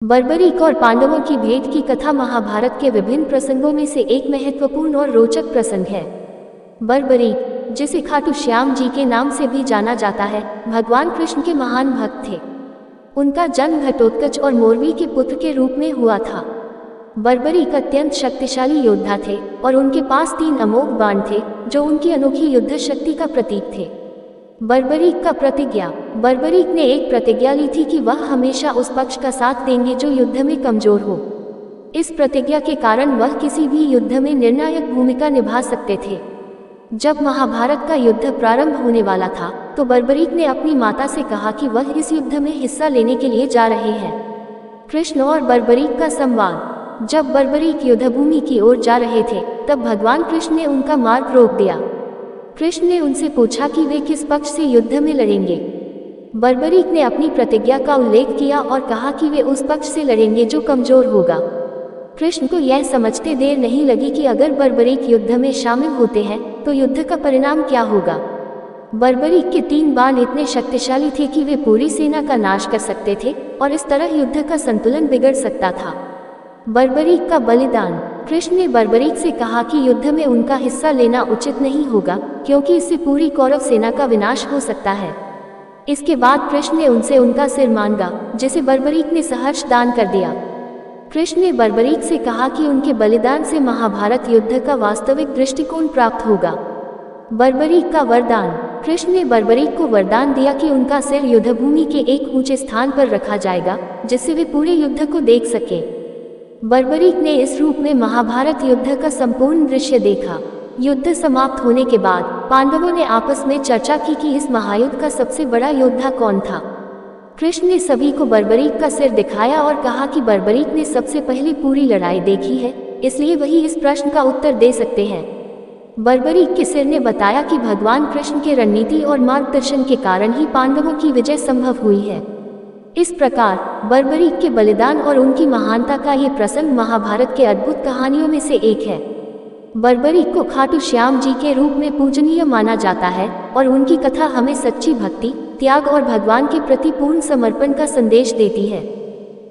बर्बरीक और पांडवों की भेंट की कथा महाभारत के विभिन्न प्रसंगों में से एक महत्वपूर्ण और रोचक प्रसंग है। बर्बरीक, जिसे खाटू श्याम जी के नाम से भी जाना जाता है, भगवान कृष्ण के महान भक्त थे। उनका जन्म घटोत्कच और मोरवी के पुत्र के रूप में हुआ था। बर्बरीक अत्यंत शक्तिशाली योद्धा थे और उनके पास 3 अमोघ बाण थे जो उनकी अनोखी युद्ध शक्ति का प्रतीक थे। बर्बरीक का प्रतिज्ञा। बर्बरीक ने एक प्रतिज्ञा ली थी कि वह हमेशा उस पक्ष का साथ देंगे जो युद्ध में कमजोर हो। इस प्रतिज्ञा के कारण वह किसी भी युद्ध में निर्णायक भूमिका निभा सकते थे। जब महाभारत का युद्ध प्रारंभ होने वाला था तो बर्बरीक ने अपनी माता से कहा कि वह इस युद्ध में हिस्सा लेने के लिए जा रहे हैं। कृष्ण और बर्बरीक का संवाद। जब बर्बरीक युद्धभूमि की ओर जा रहे थे तब भगवान कृष्ण ने उनका मार्ग रोक दिया। कृष्ण ने उनसे पूछा कि वे किस पक्ष से युद्ध में लड़ेंगे। बर्बरीक ने अपनी प्रतिज्ञा का उल्लेख किया और कहा कि वे उस पक्ष से लड़ेंगे जो कमजोर होगा। कृष्ण को यह समझते देर नहीं लगी कि अगर बर्बरीक युद्ध में शामिल होते हैं तो युद्ध का परिणाम क्या होगा। बर्बरीक के 3 बाण इतने शक्तिशाली थे कि वे पूरी सेना का नाश कर सकते थे और इस तरह युद्ध का संतुलन बिगड़ सकता था। बर्बरीक का बलिदान। कृष्ण ने बर्बरीक से कहा कि युद्ध में उनका हिस्सा लेना उचित नहीं होगा क्योंकि इससे पूरी कौरव सेना का विनाश हो सकता है। इसके बाद कृष्ण ने उनसे उनका सिर मांगा, जिसे बर्बरीक ने सहर्ष दान कर दिया। कृष्ण ने बर्बरीक से कहा कि उनके बलिदान से महाभारत युद्ध का वास्तविक दृष्टिकोण प्राप्त होगा। बर्बरीक का वरदान। कृष्ण ने बर्बरीक को वरदान दिया कि उनका सिर युद्धभूमि के एक ऊंचे स्थान पर रखा जाएगा जिससे वे पूरे युद्ध को देख सके। बर्बरीक ने इस रूप में महाभारत युद्ध का संपूर्ण दृश्य देखा। युद्ध समाप्त होने के बाद पांडवों ने आपस में चर्चा की कि इस महायुद्ध का सबसे बड़ा योद्धा कौन था। कृष्ण ने सभी को बर्बरीक का सिर दिखाया और कहा कि बर्बरीक ने सबसे पहले पूरी लड़ाई देखी है, इसलिए वही इस प्रश्न का उत्तर दे सकते हैं। बर्बरीक के सिर ने बताया कि भगवान कृष्ण के रणनीति और मार्गदर्शन के कारण ही पांडवों की विजय संभव हुई है। इस प्रकार बर्बरीक के बलिदान और उनकी महानता का ये प्रसंग महाभारत के अद्भुत कहानियों में से एक है। बर्बरीक को खाटू श्याम जी के रूप में पूजनीय माना जाता है और उनकी कथा हमें सच्ची भक्ति, त्याग और भगवान के प्रति पूर्ण समर्पण का संदेश देती है।